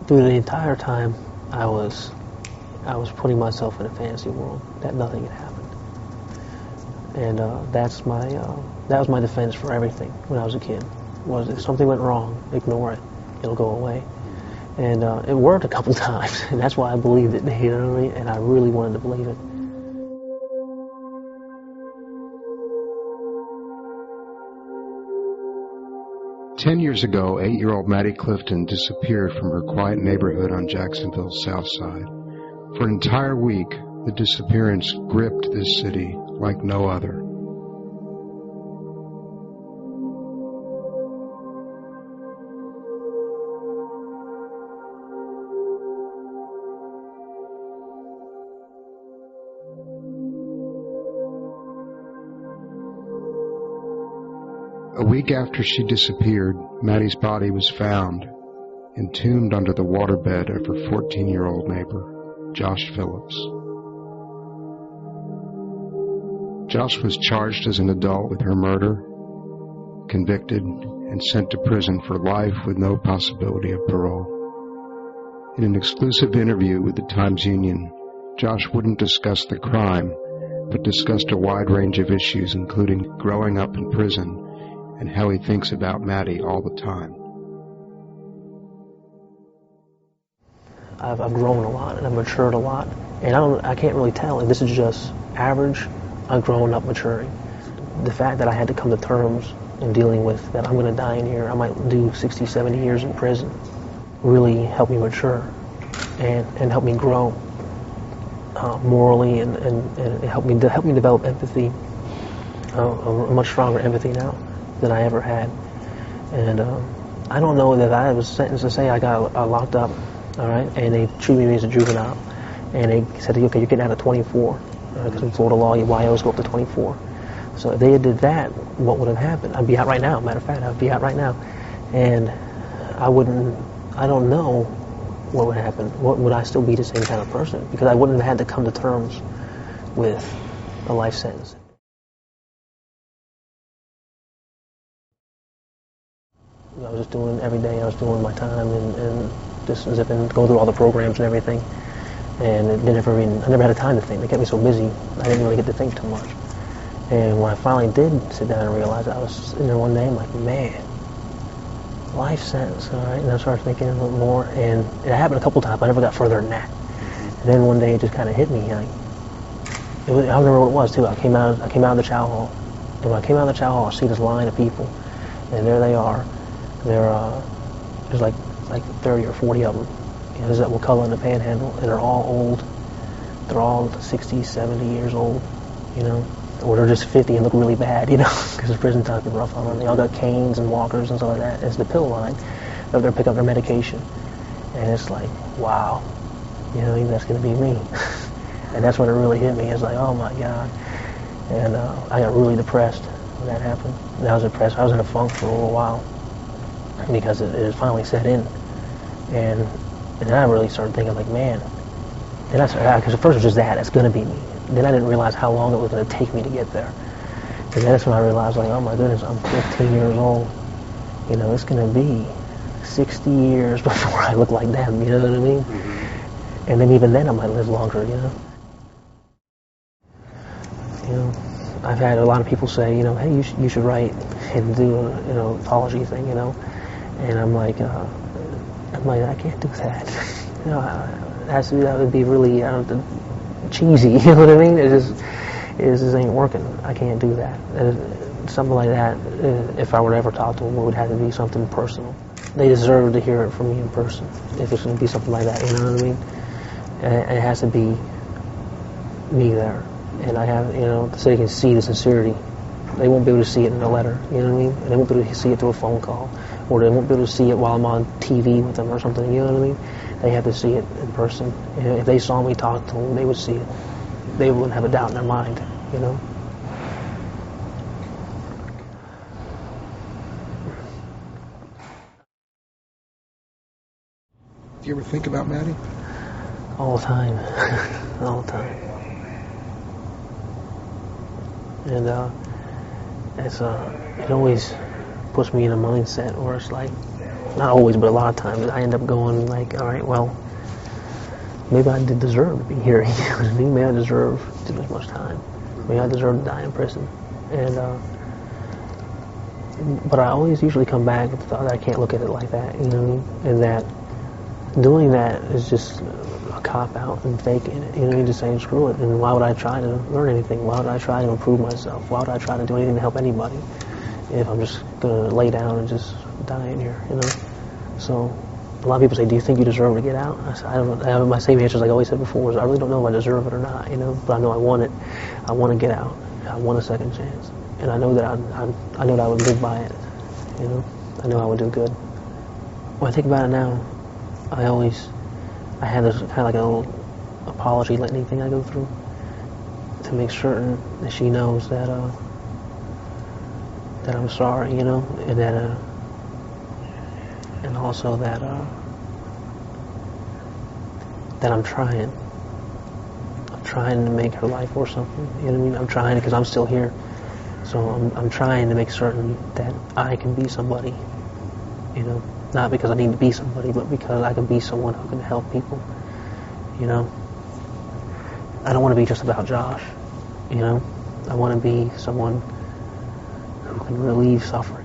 through the entire time, I was putting myself in a fantasy world that nothing had happened, and that was my defense for everything when I was a kid. Was if something went wrong, ignore it, it'll go away, and it worked a couple times, and that's why I believed it. You know what I mean? And I really wanted to believe it. 10 years ago, 8-year-old Maddie Clifton disappeared from her quiet neighborhood on Jacksonville's south side. For an entire week, the disappearance gripped this city like no other. A week after she disappeared, Maddie's body was found, entombed under the waterbed of her 14-year-old neighbor, Josh Phillips. Josh was charged as an adult with her murder, convicted, and sent to prison for life with no possibility of parole. In an exclusive interview with the Times-Union, Josh wouldn't discuss the crime, but discussed a wide range of issues, including growing up in prison and how he thinks about Maddie all the time. I've grown a lot and I've matured a lot, and I can't really tell if this is just average. I've grown up maturing. The fact that I had to come to terms in dealing with that I'm going to die in here, I might do 60, 70 years in prison, really helped me mature and helped me grow morally and helped me develop empathy, a much stronger empathy now than I ever had. And I don't know that I was sentenced to say I got locked up, all right, and they treated me as a juvenile, and they said, okay, you're getting out at 24, because in Florida law, your YOs go up to 24. So if they did that, what would have happened? I'd be out right now. Matter of fact, I'd be out right now, and I don't know what would happen. Would I still be the same kind of person? Because I wouldn't have had to come to terms with a life sentence. I was just doing every day. I was doing my time and just zipping, going through all the programs and everything. And I never had a time to think. They kept me so busy, I didn't really get to think too much. And when I finally did sit down and realize, I was sitting there one day, I'm like, man, life sentence, all right? And I started thinking a little more, and it happened a couple times. I never got further than that. And then one day it just kind of hit me. I remember what it was too. I came out of the chow hall, and when I came out of the chow hall, I see this line of people, and there they are. There's like 30 or 40 of them. You know, there's that Wakula in the Panhandle, and they're all old. They're all 60, 70 years old, you know, or they're just 50 and look really bad, you know, because the prison time's been rough on them. They all got canes and walkers and stuff like that. It's the pill line. They're there to pick up their medication, and it's like, wow, you know, maybe that's gonna be me. And that's when it really hit me. It's like, oh my God. And I got really depressed when that happened. And I was depressed. I was in a funk for a little while, because it finally set in, and then I really started thinking, like, man, because at first it was just that's going to be me. Then I didn't realize how long it was going to take me to get there. And that's when I realized, like, oh my goodness, I'm 15 years old. You know, it's going to be 60 years before I look like them, you know what I mean? Mm-hmm. And then even then I might live longer, you know? You know, I've had a lot of people say, you know, hey, you should write and do a, you know, apology thing, you know? And I'm like, I can't do that. You know, that would be really cheesy. You know what I mean? It just ain't working. I can't do that. Something like that, if I were to ever talk to them, it would have to be something personal. They deserve to hear it from me in person. If it's going to be something like that, you know what I mean? And it has to be me there. And I have, you know, so they can see the sincerity. They won't be able to see it in a letter, you know what I mean? And they won't be able to see it through a phone call, or they won't be able to see it while I'm on TV with them or something, you know what I mean? They have to see it in person. And if they saw me talk to them, they would see it. They wouldn't have a doubt in their mind, you know? Do you ever think about Maddie? All the time. All the time. And it always puts me in a mindset where it's like, not always, but a lot of times, I end up going like, all right, well, maybe I did deserve to be here. Maybe I deserve too much time. Maybe I deserve to die in prison. And but I always usually come back with the thought that I can't look at it like that, you know what I mean? And that doing that is just a cop-out and faking it, you know what I mean? Just saying, screw it. And why would I try to learn anything? Why would I try to improve myself? Why would I try to do anything to help anybody if I'm just going to lay down and just die in here, you know? So a lot of people say, do you think you deserve to get out? I said, I don't know. My same answer, like I always said before, is I really don't know if I deserve it or not, you know? But I know I want it. I want to get out. I want a second chance. And I know that I know that I would live by it, you know? I know I would do good. When I think about it now, I had this kind of like a little apology litany thing I go through to make certain that she knows that that I'm sorry, you know, and that and also that that I'm trying to make her life worth something. You know what I mean? I'm trying because I'm still here. So I'm trying to make certain that I can be somebody, you know, not because I need to be somebody, but because I can be someone who can help people, you know. I don't want to be just about Josh, you know. I want to be someone who can relieve suffering.